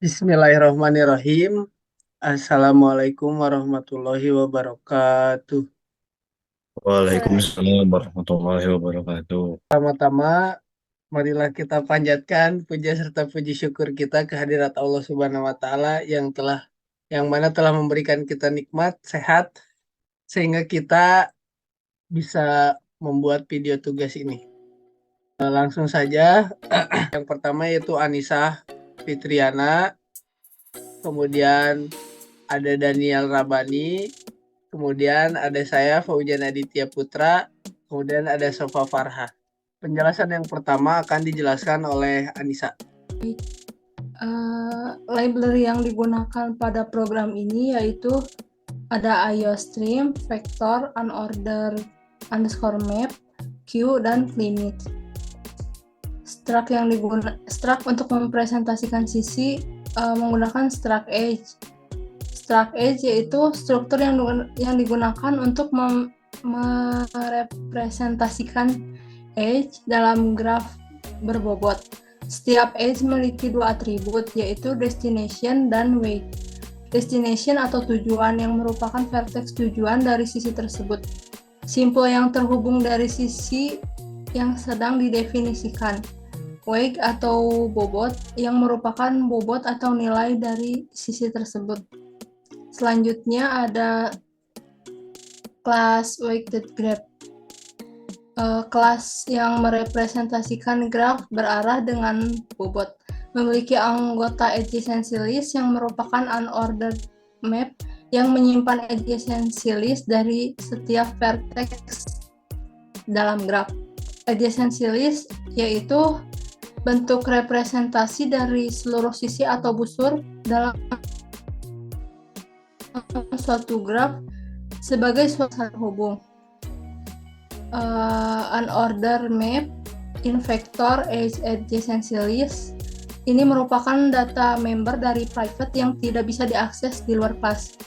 Bismillahirrahmanirrahim. Assalamualaikum warahmatullahi wabarakatuh. Waalaikumsalam warahmatullahi wabarakatuh. Pertama-tama, marilah kita panjatkan puja serta puji syukur kita kehadirat Allah Subhanahu wa taala yang mana telah memberikan kita nikmat sehat sehingga kita bisa membuat video tugas ini. Langsung saja, yang pertama yaitu Anissa Fitriana, kemudian ada Daniel Rabani, kemudian ada saya Fauzan Aditya Putra, kemudian ada Sofa Farha. Penjelasan yang pertama akan dijelaskan oleh Anissa. Library yang digunakan pada program ini yaitu ada IOStream, Vector, Unordered underscore map, Q, dan Climate. Struct untuk mempresentasikan sisi menggunakan struct edge. Struct edge yaitu struktur yang digunakan untuk merepresentasikan edge dalam graf berbobot. Setiap edge memiliki dua atribut, yaitu destination dan weight. Destination atau tujuan yang merupakan vertex tujuan dari sisi tersebut. Simpul yang terhubung dari sisi yang sedang didefinisikan. Weight atau bobot yang merupakan bobot atau nilai dari sisi tersebut. Selanjutnya ada kelas weighted graph. Kelas yang merepresentasikan graf berarah dengan bobot. Memiliki anggota adjacency list yang merupakan unordered map yang menyimpan adjacency list dari setiap vertex dalam graf. Adjacency list yaitu bentuk representasi dari seluruh sisi atau busur dalam suatu graf sebagai suatu hubung. Unordered map in vector edge adjacency list ini merupakan data member dari private yang tidak bisa diakses di luar kelas.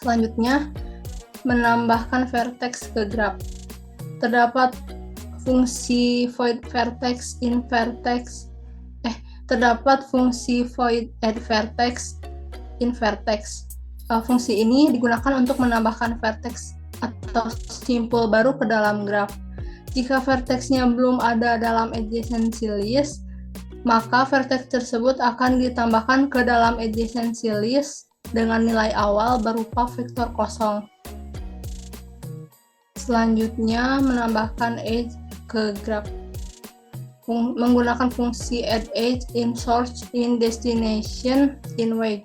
Selanjutnya, menambahkan vertex ke graf. Terdapat fungsi void vertex in vertex. Terdapat fungsi void add vertex in vertex. Fungsi ini digunakan untuk menambahkan vertex atau simpul baru ke dalam graf. Jika vertexnya belum ada dalam adjacency list, maka vertex tersebut akan ditambahkan ke dalam adjacency list dengan nilai awal berupa vektor kosong. Selanjutnya, menambahkan edge ke graf. Menggunakan fungsi add edge in source in destination in weight.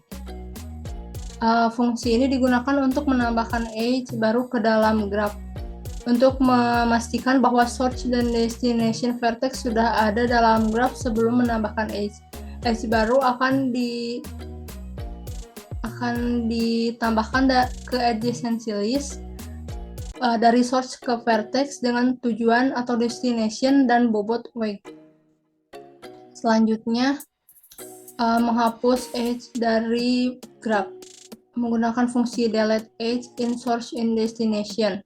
Fungsi ini digunakan untuk menambahkan edge baru ke dalam graf. Untuk memastikan bahwa source dan destination vertex sudah ada dalam graf sebelum menambahkan edge. Edge baru akan ditambahkan ke adjacency list dari source ke vertex dengan tujuan atau destination dan bobot weight. Selanjutnya, menghapus edge dari graf menggunakan fungsi delete edge in source in destination.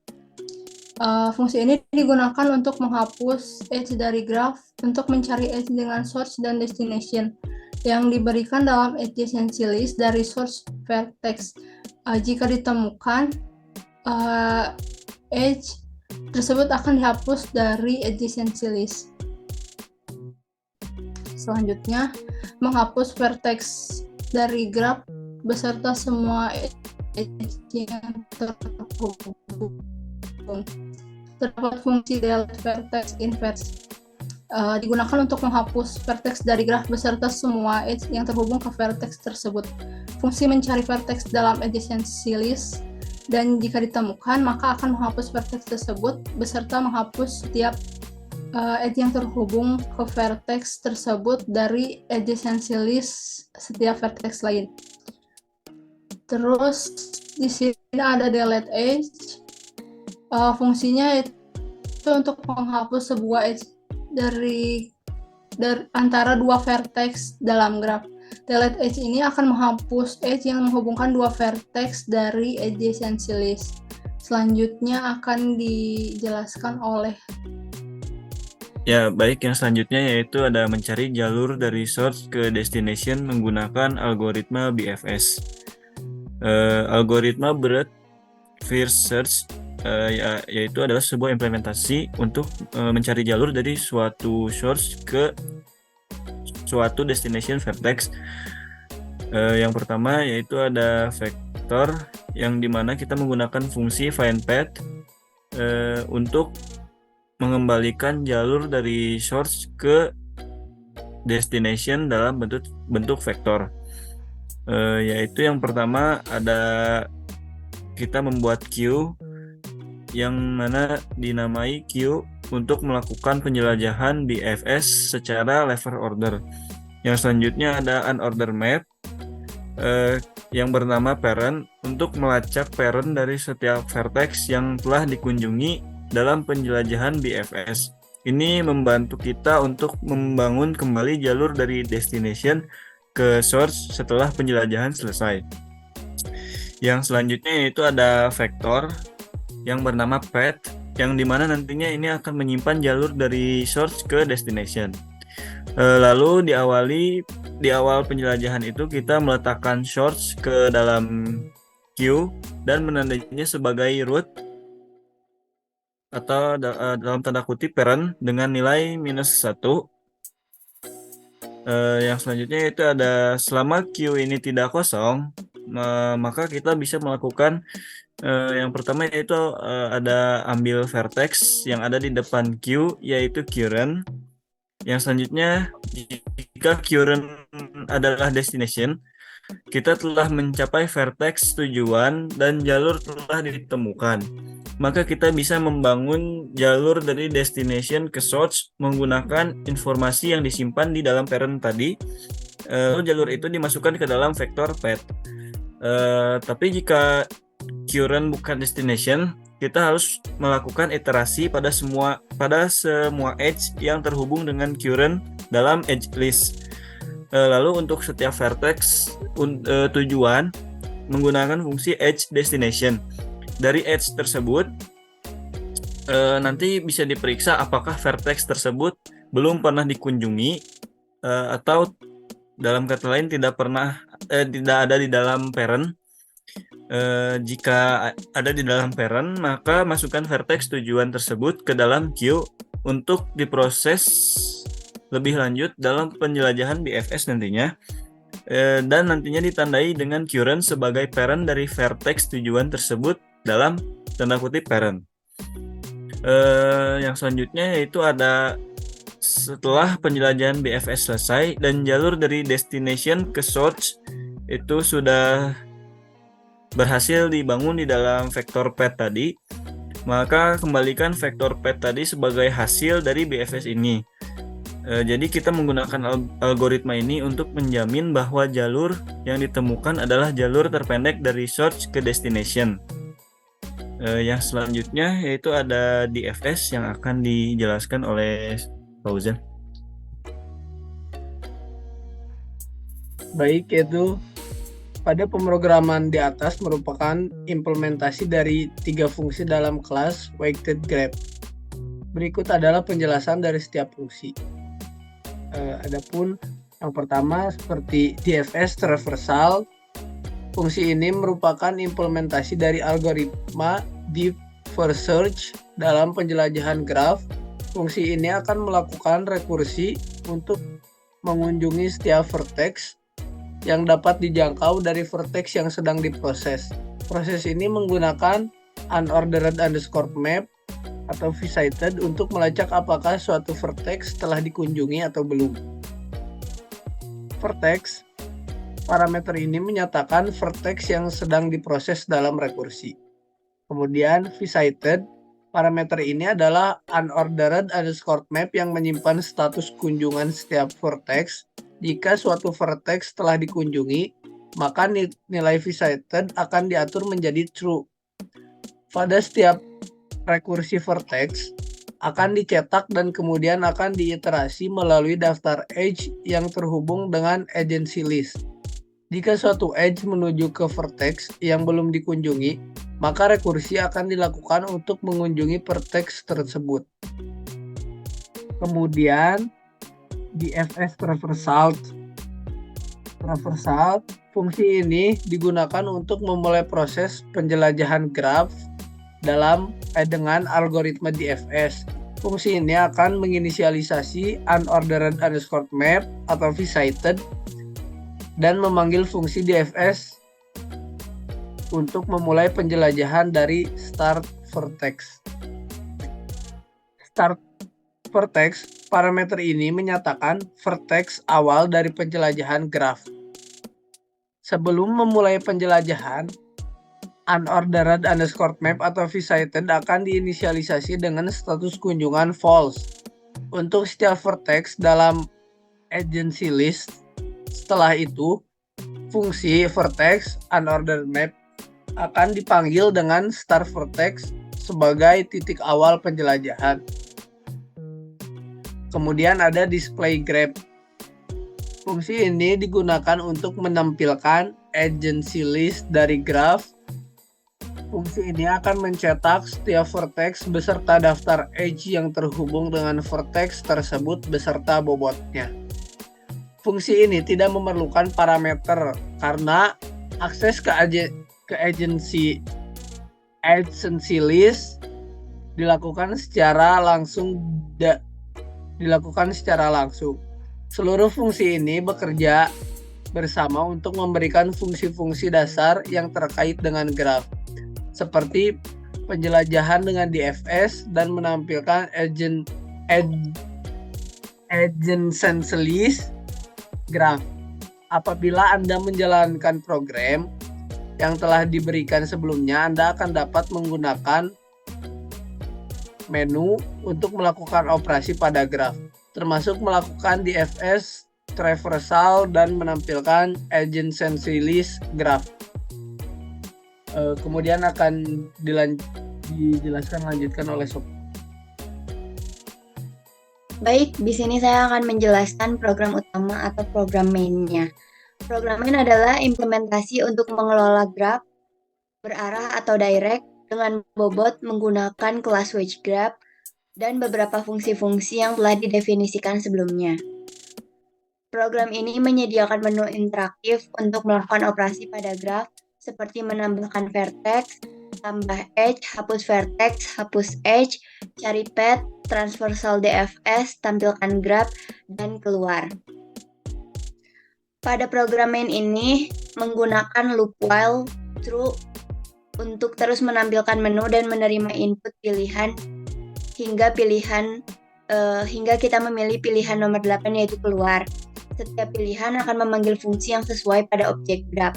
Fungsi ini digunakan untuk menghapus edge dari graf untuk mencari edge dengan source dan destination yang diberikan dalam adjacency list dari source vertex. Jika ditemukan, edge tersebut akan dihapus dari adjacency list. Selanjutnya, menghapus vertex dari graf beserta semua edge yang terhubung. Terdapat fungsi delete vertex inverse digunakan untuk menghapus vertex dari graf beserta semua edge yang terhubung ke vertex tersebut. Fungsi mencari vertex dalam adjacency list dan jika ditemukan maka akan menghapus vertex tersebut beserta menghapus setiap edge yang terhubung ke vertex tersebut dari adjacency list setiap vertex lain. Terus di sini ada delete edge. Fungsinya itu untuk menghapus sebuah edge dari antara dua vertex dalam graf. Delete edge ini akan menghapus edge yang menghubungkan dua vertex dari adjacency list. Selanjutnya akan dijelaskan oleh Ya, baik, yang selanjutnya yaitu ada mencari jalur dari source ke destination menggunakan algoritma BFS. Algoritma Breadth First Search yaitu adalah sebuah implementasi untuk mencari jalur dari suatu source ke suatu destination vertex. Yang pertama yaitu ada vector, yang dimana kita menggunakan fungsi find path untuk mengembalikan jalur dari source ke destination dalam bentuk vektor. Yaitu yang pertama ada kita membuat queue yang mana dinamai queue untuk melakukan penjelajahan BFS secara level order. Yang selanjutnya ada unordered map yang bernama parent untuk melacak parent dari setiap vertex yang telah dikunjungi dalam penjelajahan BFS. Ini membantu kita untuk membangun kembali jalur dari destination ke source setelah penjelajahan selesai. Yang selanjutnya yaitu ada vektor yang bernama path, yang dimana nantinya ini akan menyimpan jalur dari source ke destination. Lalu di awal penjelajahan itu kita meletakkan source ke dalam queue dan menandainya sebagai root atau dalam tanda kutip parent dengan nilai -1. Yang selanjutnya itu ada selama queue ini tidak kosong, maka kita bisa melakukan yang pertama yaitu ada ambil vertex yang ada di depan queue yaitu current. Yang selanjutnya jika current adalah destination, kita telah mencapai vertex tujuan dan jalur telah ditemukan, maka kita bisa membangun jalur dari destination ke source menggunakan informasi yang disimpan di dalam parent tadi. Lalu jalur itu dimasukkan ke dalam vektor path. Tapi jika current bukan destination, kita harus melakukan iterasi pada semua edge yang terhubung dengan current dalam edge list. Lalu untuk setiap vertex tujuan menggunakan fungsi edge destination. Dari edge tersebut nanti bisa diperiksa apakah vertex tersebut belum pernah dikunjungi atau dalam kata lain tidak ada di dalam parent. Jika ada di dalam parent, maka masukkan vertex tujuan tersebut ke dalam queue untuk diproses lebih lanjut dalam penjelajahan BFS nantinya, dan nantinya ditandai dengan current sebagai parent dari vertex tujuan tersebut dalam tanda kutip parent. Yang selanjutnya yaitu ada setelah penjelajahan BFS selesai dan jalur dari destination ke source itu sudah berhasil dibangun di dalam vektor path tadi, maka kembalikan vektor path tadi sebagai hasil dari BFS ini. Jadi kita menggunakan algoritma ini untuk menjamin bahwa jalur yang ditemukan adalah jalur terpendek dari source ke destination. Yang selanjutnya yaitu ada DFS yang akan dijelaskan oleh Fauzan. Baik, itu pada pemrograman di atas merupakan implementasi dari 3 fungsi dalam kelas weighted graph. Berikut adalah penjelasan dari setiap fungsi. Adapun yang pertama seperti DFS traversal, fungsi ini merupakan implementasi dari algoritma deep first search dalam penjelajahan graf. Fungsi ini akan melakukan rekursi untuk mengunjungi setiap vertex yang dapat dijangkau dari vertex yang sedang diproses. Proses ini menggunakan unordered underscore map atau visited untuk melacak apakah suatu vertex telah dikunjungi atau belum. Vertex, parameter ini menyatakan vertex yang sedang diproses dalam rekursi. Kemudian visited, parameter ini adalah unordered underscore map yang menyimpan status kunjungan setiap vertex. Jika suatu vertex telah dikunjungi, maka nilai visited akan diatur menjadi true. Pada setiap rekursi vertex akan dicetak dan kemudian akan diiterasi melalui daftar edge yang terhubung dengan agency list. Jika suatu edge menuju ke vertex yang belum dikunjungi, maka rekursi akan dilakukan untuk mengunjungi vertex tersebut. Kemudian DFS traversal. Fungsi ini digunakan untuk memulai proses penjelajahan graf dengan algoritma DFS. Fungsi ini akan menginisialisasi unordered underscore map atau v-sighted dan memanggil fungsi DFS untuk memulai penjelajahan dari start vertex. Start vertex, parameter ini menyatakan vertex awal dari penjelajahan graf. Sebelum memulai penjelajahan, unordered underscore map atau v-sighted akan diinisialisasi dengan status kunjungan false untuk setiap vertex dalam agency list. Setelah itu, fungsi vertex unordered map akan dipanggil dengan start vertex sebagai titik awal penjelajahan. Kemudian ada display graph. Fungsi ini digunakan untuk menampilkan agency list dari graf. Fungsi ini akan mencetak setiap vertex beserta daftar edge yang terhubung dengan vertex tersebut beserta bobotnya. Fungsi ini tidak memerlukan parameter karena akses ke agency list dilakukan secara langsung. Seluruh fungsi ini bekerja bersama untuk memberikan fungsi-fungsi dasar yang terkait dengan graf, seperti penjelajahan dengan DFS dan menampilkan adjacency list graf. Apabila Anda menjalankan program yang telah diberikan sebelumnya, Anda akan dapat menggunakan menu untuk melakukan operasi pada graf, termasuk melakukan DFS traversal dan menampilkan adjacency list graf. Kemudian akan lanjutkan oleh Sob. Baik, di sini saya akan menjelaskan program utama atau program mainnya. Program main adalah implementasi untuk mengelola graf berarah atau direct dengan bobot menggunakan kelas wedge graph dan beberapa fungsi-fungsi yang telah didefinisikan sebelumnya. Program ini menyediakan menu interaktif untuk melakukan operasi pada graf seperti menambahkan vertex, tambah edge, hapus vertex, hapus edge, cari path, transversal DFS, tampilkan graf, dan keluar. Pada program main ini menggunakan loop while true untuk terus menampilkan menu dan menerima input pilihan hingga kita memilih pilihan nomor 8 yaitu keluar. Setiap pilihan akan memanggil fungsi yang sesuai pada objek graph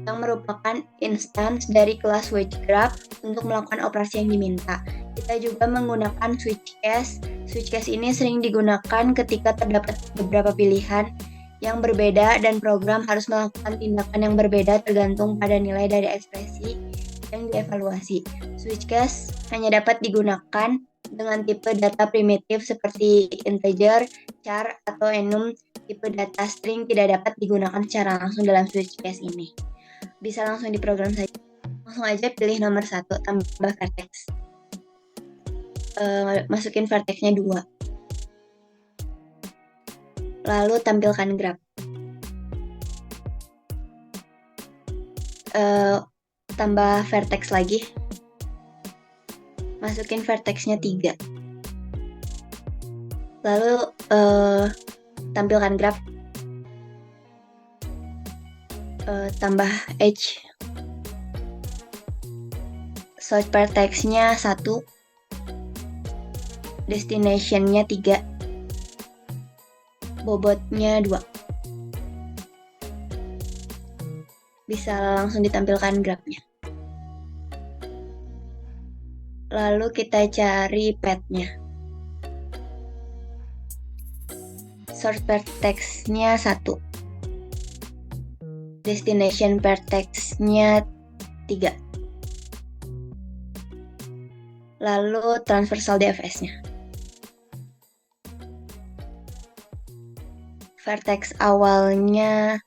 yang merupakan instance dari kelas wedge graph untuk melakukan operasi yang diminta. Kita juga menggunakan switch case. Switch case ini sering digunakan ketika terdapat beberapa pilihan yang berbeda dan program harus melakukan tindakan yang berbeda tergantung pada nilai dari ekspresi yang dievaluasi. Switch case hanya dapat digunakan dengan tipe data primitif seperti integer, char, atau enum. Tipe data string tidak dapat digunakan secara langsung dalam switch case ini. Bisa langsung diprogram saja. Langsung aja pilih nomor 1, tambah vertex. Masukin vertexnya 2. Lalu tampilkan graph. Tambah vertex lagi, masukin vertexnya 3, lalu tampilkan graph, tambah edge, source vertexnya 1, destinationnya 3, bobotnya 2. Bisa langsung ditampilkan grafnya. Lalu kita cari path-nya. Source vertex-nya 1. Destination vertex-nya 3. Lalu transversal DFS-nya. Vertex awalnya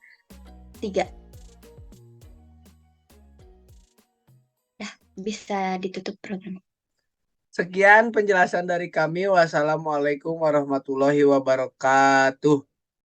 3. Bisa ditutup program. Sekian penjelasan dari kami. Wassalamualaikum warahmatullahi wabarakatuh.